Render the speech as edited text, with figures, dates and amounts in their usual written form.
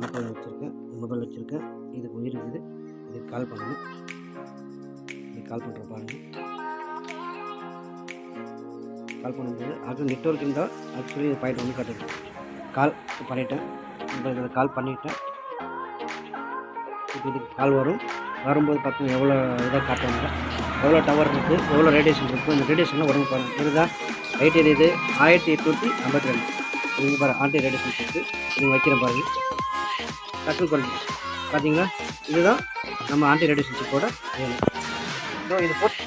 Mobile வச்சுருக்கேன். இதுக்கு உயிர் இருக்குது. இதுக்கு கால் பண்ணணும். இதுக்கு கால் பண்ணுறேன் பாருங்கள். கால் பண்ணும்போது அது நெட்வொர்க் இருந்தால் ஆக்சுவலி இது பாயிண்ட் வந்து காட்டுது. கால் பண்ணிவிட்டேன். இப்போ இதில் கால் பண்ணிவிட்டேன். இப்போ இதுக்கு கால் வரும்போது பார்த்தீங்கன்னா எவ்வளோ இதாக காட்டுவாங்க, எவ்வளோ டவர் இருக்குது, எவ்வளோ ரேடியேஷன் இருக்குது. இந்த ரேடியேஷன்லாம் உடம்பு பாருங்கள். இதுதான் லைட் எரியுது 1852. நீங்கள் பாருங்கள் ஆன்டி ரேடியேஷன் இருக்குது. நீங்கள் வைக்கிறேன் பாருங்கள். டக்குனு குறைஞ்சி பார்த்தீங்களா? இதுதான் நம்ம ஆன்டி ரேடியேஷன் சிப்போட வேணும். இது போட்டு